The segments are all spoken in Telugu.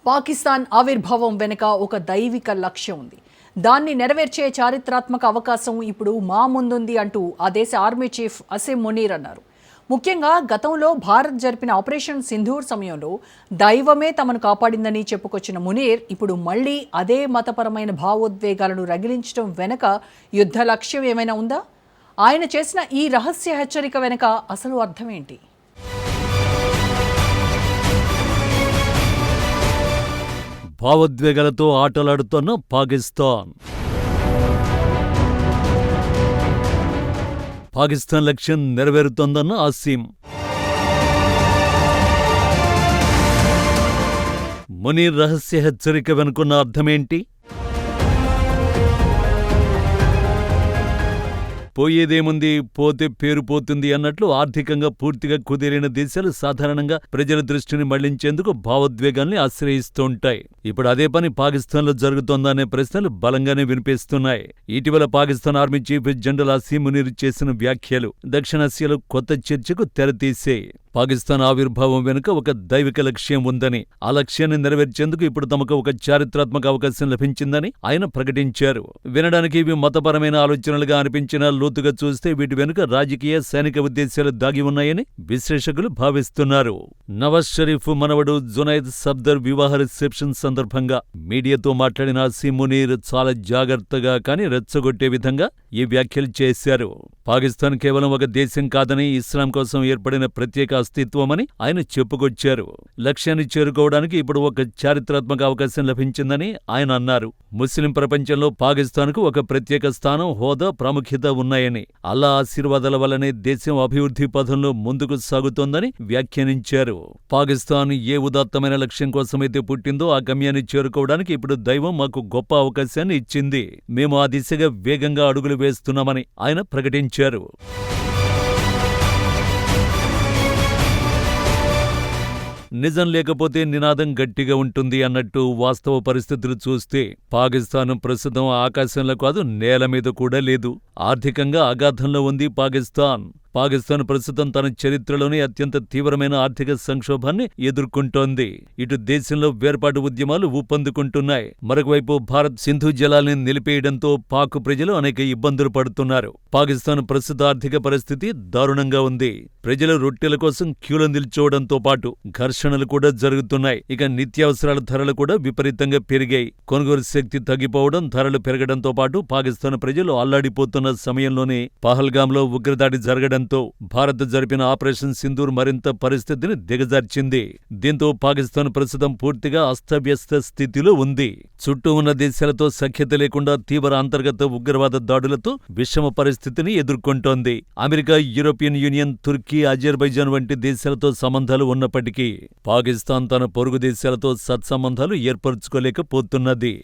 పాకిస్తాన్ ఆవిర్భావం వెనుక ఒక దైవిక లక్ష్యం ఉంది. దాన్ని నెరవేర్చే చారిత్రాత్మక అవకాశం ఇప్పుడు మా ముందుంది అంటూ ఆ దేశ ఆర్మీ చీఫ్ అసీం మునీర్ అన్నారు. ముఖ్యంగా గతంలో భారత్ జరిపిన ఆపరేషన్ సింధూర్ సమయంలో దైవమే తమను కాపాడిందని చెప్పుకొచ్చిన మునీర్ ఇప్పుడు మళ్లీ అదే మతపరమైన భావోద్వేగాలను రగిలించడం వెనుక యుద్ధ లక్ష్యం ఏమైనా ఉందా? ఆయన చేసిన ఈ రహస్య హెచ్చరిక వెనుక అసలు అర్థమేంటి? భావోద్వేగాలతో ఆటలాడుతున్న పాకిస్తాన్ లక్ష్యం నెరవేరుతోందన్న అసీం. మునీర్ రహస్య హెచ్చరిక వెనుకున్న అర్థమేంటి? పోయేదేముంది, పోతే పేరు పోతుంది అన్నట్లు ఆర్థికంగా పూర్తిగా కుదిరిన దేశాలు సాధారణంగా ప్రజల దృష్టిని మళ్లించేందుకు భావోద్వేగాల్ని ఆశ్రయిస్తుంటాయి. ఇప్పుడు అదే పని పాకిస్తాన్లో జరుగుతోందనే ప్రశ్నలు బలంగానే వినిపిస్తున్నాయి. ఇటీవల Pakistan army chief general Asim Munir చేసిన వ్యాఖ్యలు దక్షిణాసియాలో కొత్త చర్చకు తెరతీశాయి. పాకిస్తాన్ ఆవిర్భావం వెనుక ఒక దైవిక లక్ష్యం ఉందని, ఆ లక్ష్యాన్ని నెరవేర్చేందుకు ఇప్పుడు తమకు ఒక చారిత్రాత్మక అవకాశం లభించిందని ఆయన ప్రకటించారు. వినడానికి ఇవి మతపరమైన ఆలోచనలుగా అనిపించినా లోతుగా చూస్తే వీటి వెనుక రాజకీయ, సైనిక ఉద్దేశాలు దాగి ఉన్నాయని విశ్లేషకులు భావిస్తున్నారు. నవాజ్ షరీఫ్ మనవడు జునైద్ సఫ్దర్ వివాహ రిసెప్షన్ సందర్భంగా మీడియాతో మాట్లాడిన అసీం మునీర్ చాలా జాగ్రత్తగా కానీ రెచ్చగొట్టే విధంగా ఈ వ్యాఖ్యలు చేశారు. పాకిస్తాన్ కేవలం ఒక దేశం కాదని, ఇస్లాం కోసం ఏర్పడిన ప్రత్యేక అస్తిత్వమని ఆయన చెప్పుకొచ్చారు. లక్ష్యాన్ని చేరుకోవడానికి ఇప్పుడు ఒక చారిత్రాత్మక అవకాశం లభించిందని ఆయన అన్నారు. ముస్లిం ప్రపంచంలో పాకిస్తాన్కు ఒక ప్రత్యేక స్థానం, హోదా, ప్రాముఖ్యత ఉన్నాయని, అల్లా ఆశీర్వాదాల వల్లనే దేశం అభివృద్ధి పథంలో ముందుకు సాగుతోందని వ్యాఖ్యానించారు. పాకిస్తాన్ ఏ ఉదాత్తమైన లక్ష్యం కోసమైతే పుట్టిందో ఆ గమ్యాన్ని చేరుకోవడానికి ఇప్పుడు దైవం మాకు గొప్ప అవకాశాన్ని ఇచ్చింది. మేము ఆ దిశగా వేగంగా అడుగులు వేస్తున్నామని ఆయన ప్రకటించారు. నిజం లేకపోతే నినాదం గట్టిగా ఉంటుంది అన్నట్టు వాస్తవ పరిస్థితులు చూస్తే పాకిస్తాన్ ప్రస్తుతం ఆకాశంలో కాదు, నేల మీద కూడా లేదు. ఆర్థికంగా అగాధంలో ఉంది పాకిస్తాన్ ప్రస్తుతం తన చరిత్రలోనే అత్యంత తీవ్రమైన ఆర్థిక సంక్షోభాన్ని ఎదుర్కొంటోంది. ఇటు దేశంలో వేర్పాటు ఉద్యమాలు ఊపందుకుంటున్నాయి. మరొకవైపు భారత్ సింధు జలాల్ని నిలిపేయడంతో పాక్ ప్రజలు అనేక ఇబ్బందులు పడుతున్నారు. పాకిస్తాన్ ప్రస్తుత ఆర్థిక పరిస్థితి దారుణంగా ఉంది. ప్రజలు రొట్టెల కోసం క్యూలో నిల్చోవడంతో పాటు ఘర్షణలు కూడా జరుగుతున్నాయి. ఇక నిత్యావసరాల ధరలు కూడా విపరీతంగా పెరిగాయి. కొనుగోలు శక్తి తగ్గిపోవడం, ధరలు పెరగడంతో పాటు పాకిస్తాన్ ప్రజలు అల్లాడిపోతున్న సమయంలోనే పహల్గాంలో ఉగ్రదాడి జరగడంతో భారత్ జరిపిన ఆపరేషన్ సింధూర్ మరింత పరిస్థితిని దిగజార్చింది. దీంతో పాకిస్తాన్ ప్రస్తుతం పూర్తిగా అస్తవ్యస్త స్థితిలో ఉంది. చుట్టూ ఉన్న దేశాలతో సఖ్యత లేకుండా తీవ్ర అంతర్గత ఉగ్రవాద దాడులతో విషమ పరిస్థితిని ఎదుర్కొంటోంది. అమెరికా, యూరోపియన్ యూనియన్, తుర్కీ, అజర్బైజాన్ వంటి దేశాలతో సంబంధాలు ఉన్నప్పటికీ పాకిస్తాన్ తన పొరుగు దేశాలతో సత్సంబంధాలు ఏర్పరచుకోలేకపోతున్నది.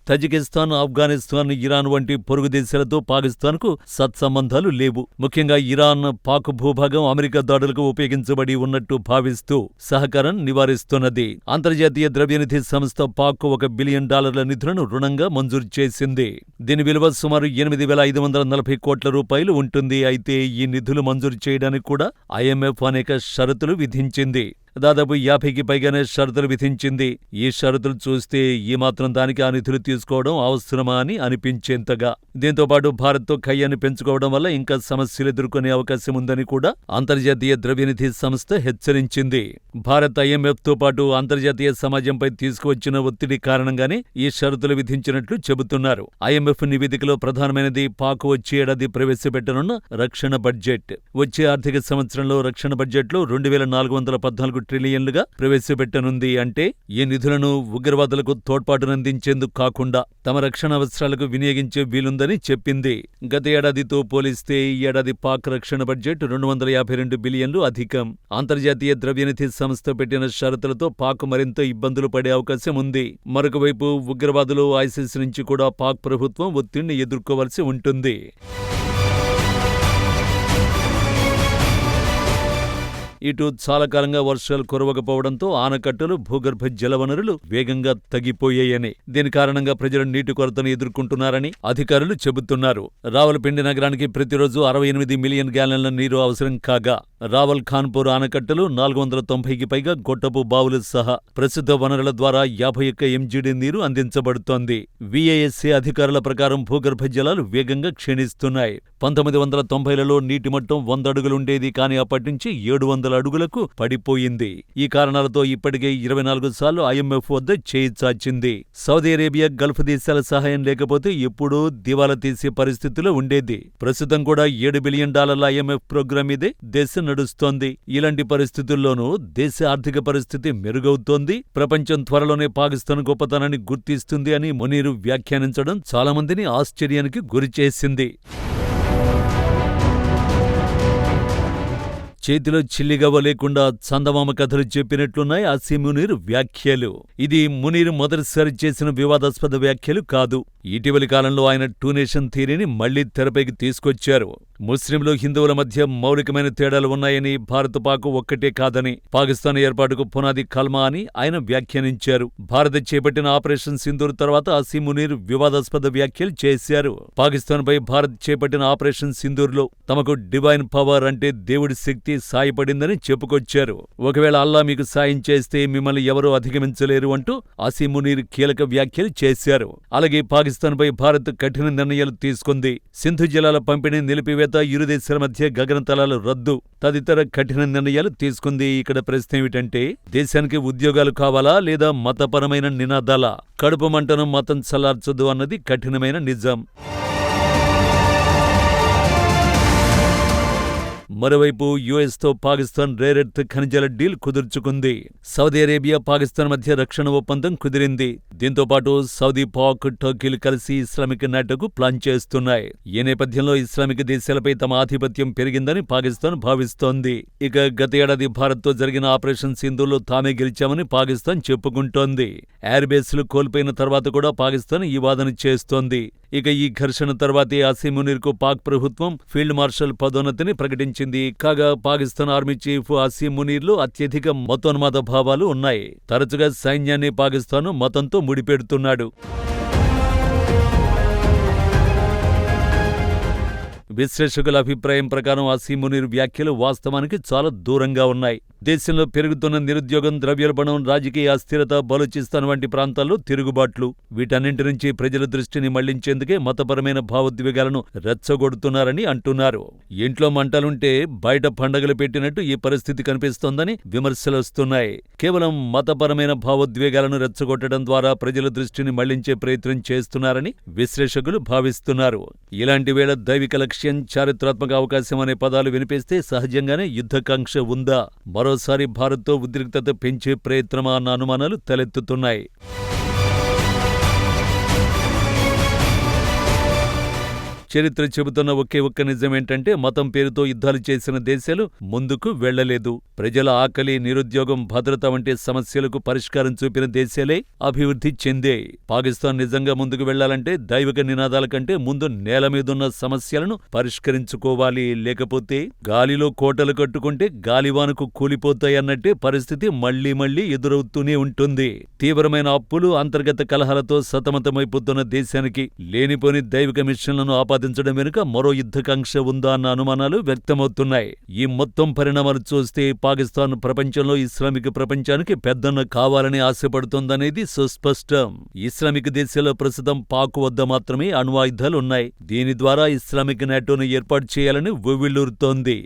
తజికిస్తాన్, ఆఫ్ఘనిస్తాన్, ఇరాన్ వంటి పొరుగు దేశాలతో పాకిస్తాన్కు సత్సంబంధాలు లేవు. ముఖ్యంగా ఇరాన్ పాక్ భూభాగం అమెరికా దాడులకు ఉపయోగించబడి ఉన్నట్టు భావిస్తూ సహకారం నివారిస్తున్నది. అంతర్జాతీయ ద్రవ్యనిధి సంస్థ పాక్ $1 బిలియన్ నిధులను రుణంగా మంజూరు చేసింది. దీని విలువ సుమారు 8,540 కోట్ల రూపాయలు ఉంటుంది. అయితే ఈ నిధులు మంజూరు చేయడానికి కూడా IMF అనేక షరతులు విధించింది. దాదాపు 50కి పైగానే షరతులు విధించింది. ఈ షరతులు చూస్తే ఈ మాత్రం దానికి ఆ నిధులు తీసుకోవడం అవసరమా అని అనిపించేంతగా. దీంతోపాటు భారత్తో కయ్యాన్ని పెంచుకోవడం వల్ల ఇంకా సమస్యలు ఎదుర్కొనే అవకాశం ఉందని కూడా అంతర్జాతీయ ద్రవ్యనిధి సంస్థ హెచ్చరించింది. భారత్ IMFతో పాటు అంతర్జాతీయ సమాజంపై తీసుకువచ్చిన ఒత్తిడి కారణంగానే ఈ షరతులు విధించినట్లు చెబుతున్నారు. IMF నివేదికలో ప్రధానమైనది పాక్ వచ్చే ఏడాది ప్రవేశపెట్టనున్న రక్షణ బడ్జెట్. వచ్చే ఆర్థిక సంవత్సరంలో రక్షణ బడ్జెట్లో 2,414 ట్రిలియన్లుగా ప్రవేశపెట్టనుంది. అంటే ఈ నిధులను ఉగ్రవాదులకు తోడ్పాటునందించేందుకు కాకుండా తమ రక్షణ అవసరాలకు వినియోగించే వీలుందని చెప్పింది. గత ఏడాదితో పోలిస్తే ఈ ఏడాది పాక్ రక్షణ బడ్జెట్ 252 బిలియన్లు అధికం. అంతర్జాతీయ ద్రవ్యనిధి సంస్థ పెట్టిన షరతులతో పాక్ మరింత ఇబ్బందులు పడే అవకాశం ఉంది. మరొకవైపు ఉగ్రవాదులు, ISIS నుంచి కూడా పాక్ ప్రభుత్వం ఒత్తిడిని ఎదుర్కోవాల్సి ఉంటుంది. ఇటు చాలా కాలంగా వర్షాలు కురవకపోవడంతో ఆనకట్టలు, భూగర్భ జలవనరులు వేగంగా తగ్గిపోయాయని, దీని కారణంగా ప్రజలు నీటి కొరతను ఎదుర్కొంటున్నారని అధికారులు చెబుతున్నారు. రావలపిండి నగరానికి ప్రతిరోజు 68 మిలియన్ గ్యాలన్ల నీరు అవసరం కాగా రావల్ ఖాన్పూర్ ఆనకట్టలు 490కి పైగా గొట్టపు బావులు సహా ప్రసిద్ధ వనరుల ద్వారా 51 ఎంజీడీ నీరు అందించబడుతోంది. విఏఎస్సీ అధికారుల ప్రకారం భూగర్భ జలాలు వేగంగా క్షీణిస్తున్నాయి. 1990లలో నీటి మట్టం 100 అడుగులుండేది, కానీ అప్పటి నుంచి 700 అడుగులకు పడిపోయింది. ఈ కారణాలతో ఇప్పటికే 24 సార్లు ఐఎంఎఫ్ వద్ద చేయి చాచింది. సౌదీ అరేబియా, గల్ఫ్ దేశాల సహాయం లేకపోతే ఎప్పుడూ దివాలా తీసే పరిస్థితిలో ఉండేది. ప్రస్తుతం కూడా $7 బిలియన్ ఐఎంఎఫ్ ప్రోగ్రాం మీదే దేశం నడుస్తోంది. ఇలాంటి పరిస్థితుల్లోనూ దేశ ఆర్థిక పరిస్థితి మెరుగవుతోంది. ప్రపంచం త్వరలోనే పాకిస్తాన్ గొప్పతనాన్ని గుర్తిస్తుంది అని మునీర్ వ్యాఖ్యానించడం చాలా మందిని ఆశ్చర్యానికి గురిచేసింది. చేతిలో చిల్లిగవ్వ లేకుండా చందమామ కథలు చెప్పినట్లున్నాయి అసీం మునీర్ వ్యాఖ్యలు. ఇది మునీర్ మొదటిసారి చేసిన వివాదాస్పద వ్యాఖ్యలు కాదు. ఇటీవలి కాలంలో ఆయన టూ నేషన్ థియరీని మళ్లీ తెరపైకి తీసుకొచ్చారు. ముస్లింలు, హిందువుల మధ్య మౌలికమైన తేడాలు ఉన్నాయని, భారత్ పాక్ ఒక్కటే కాదని, పాకిస్తాన్ ఏర్పాటుకు పునాది కల్మా అని ఆయన వ్యాఖ్యానించారు. భారత్ చేపట్టిన ఆపరేషన్ సింధూర్ తర్వాత అసీం మునీర్ వివాదాస్పద వ్యాఖ్యలు చేశారు. పాకిస్తాన్పై భారత్ చేపట్టిన ఆపరేషన్ సింధూర్లో తమకు డివైన్ పవర్ అంటే దేవుడి శక్తి సాయపడిందని చెప్పుకొచ్చారు. ఒకవేళ అల్లా మీకు సాయం చేస్తే మిమ్మల్ని ఎవరూ అధిగమించలేరు అంటూ అసీం మునీర్ కీలక వ్యాఖ్యలు చేశారు. అలాగే పాకిస్తాన్పై భారత్ కఠిన నిర్ణయాలు తీసుకుంది. సింధు జలాల పంపిణీ నిలిపివేత, ఇరు దేశాల మధ్య గగనతలాల రద్దు తదితర కఠిన నిర్ణయాలు తీసుకుంది. ఇక్కడ ప్రశ్న ఏమిటంటే, దేశానికి ఉద్యోగాలు కావాలా లేదా మతపరమైన నినాదాలా? కడుపు మంటను మతం చల్లార్చొద్దు అన్నది కఠినమైన నిజం. మరోవైపు యుఎస్తో పాకిస్తాన్ రేర్ ఎర్త్ ఖనిజాల డీల్ కుదుర్చుకుంది. సౌదీ అరేబియా, పాకిస్తాన్ మధ్య రక్షణ ఒప్పందం కుదిరింది. దీంతో పాటు సౌదీ, పాక్, టర్కీలు కలిసి ఇస్లామిక్ నాటోకు ప్లాన్ చేస్తున్నాయి. ఈ నేపథ్యంలో ఇస్లామిక్ దేశాలపై తమ ఆధిపత్యం పెరిగిందని పాకిస్తాన్ భావిస్తోంది. ఇక గత ఏడాది భారత్తో జరిగిన ఆపరేషన్ సింధూర్లో తామే గెలిచామని పాకిస్తాన్ చెప్పుకుంటోంది. ఎయిర్ బేస్లు కోల్పోయిన తర్వాత కూడా పాకిస్తాన్ ఈ వాదన చేస్తోంది. ఇక ఈ ఘర్షణ తర్వాతే అసీం మునీర్కు పాక్ ప్రభుత్వం ఫీల్డ్ మార్షల్ పదోన్నతిని ప్రకటించింది. కాగా పాకిస్తాన్ ఆర్మీ చీఫ్ అసీం మునీర్లో అత్యధిక మతోన్మాద భావాలు ఉన్నాయి. తరచుగా సైన్యాన్ని పాకిస్తాన్ మతంతో ముడిపెడుతున్నాడు. విశ్లేషకుల అభిప్రాయం ప్రకారం అసీం మునీర్ వ్యాఖ్యలు వాస్తవానికి చాలా దూరంగా ఉన్నాయి. దేశంలో పెరుగుతున్న నిరుద్యోగం, ద్రవ్యోల్బణం, రాజకీయ అస్థిరత, బలూచిస్తాన్ వంటి ప్రాంతాల్లో తిరుగుబాట్లు, వీటన్నింటి నుంచి ప్రజల దృష్టిని మళ్లించేందుకే మతపరమైన భావోద్వేగాలను రెచ్చగొడుతున్నారని అంటున్నారు. ఇంట్లో మంటలుంటే బయట పండగలు పెట్టినట్టు ఈ పరిస్థితి కనిపిస్తోందని విమర్శలొస్తున్నాయి. కేవలం మతపరమైన భావోద్వేగాలను రెచ్చగొట్టడం ద్వారా ప్రజల దృష్టిని మళ్లించే ప్రయత్నం చేస్తున్నారని విశ్లేషకులు భావిస్తున్నారు. ఇలాంటి వేళ దైవిక లక్ష్యం, చారిత్రాత్మక అవకాశం అనే పదాలు వినిపిస్తే సహజంగానే యుద్ధకాంక్ష ఉందా, మరోసారి భారత్తో ఉద్రిక్తత పెంచే ప్రయత్నమా అన్న అనుమానాలు తలెత్తుతున్నాయి. చరిత్ర చెబుతున్న ఒకే ఒక్క నిజమేంటంటే, మతం పేరుతో యుద్ధాలు చేసిన దేశాలు ముందుకు వెళ్లలేదు. ప్రజల ఆకలి, నిరుద్యోగం, భద్రత వంటి సమస్యలకు పరిష్కారం చూపిన దేశాలే అభివృద్ధి చెందే. పాకిస్తాన్ నిజంగా ముందుకు వెళ్లాలంటే దైవిక నినాదాల కంటే ముందు నేల మీదున్న సమస్యలను పరిష్కరించుకోవాలి. లేకపోతే గాలిలో కోటలు కట్టుకుంటే గాలివానకు కూలిపోతాయన్నట్టే పరిస్థితి మళ్లీ మళ్లీ ఎదురవుతూనే ఉంటుంది. తీవ్రమైన అప్పులు, అంతర్గత కలహాలతో సతమతమైపోతున్న దేశానికి లేనిపోని దైవిక మిషన్లను ఆపాదించడం వెనుక మరో యుద్ధకాంక్ష ఉందా అన్న అనుమానాలు వ్యక్తమవుతున్నాయి. ఈ మొత్తం పరిణామాలు చూస్తే పాకిస్తాన్ ప్రపంచంలో ఇస్లామిక్ ప్రపంచానికి పెద్దన్న కావాలని ఆశపడుతోందనేది సుస్పష్టం. ఇస్లామిక్ దేశాల్లో ప్రస్తుతం పాక్ వద్ద మాత్రమే అణ్వాయుధాలున్నాయి. దీని ద్వారా ఇస్లామిక్ నాటోను ఏర్పాటు చేయాలని ఉవ్విళ్లూరుతోంది.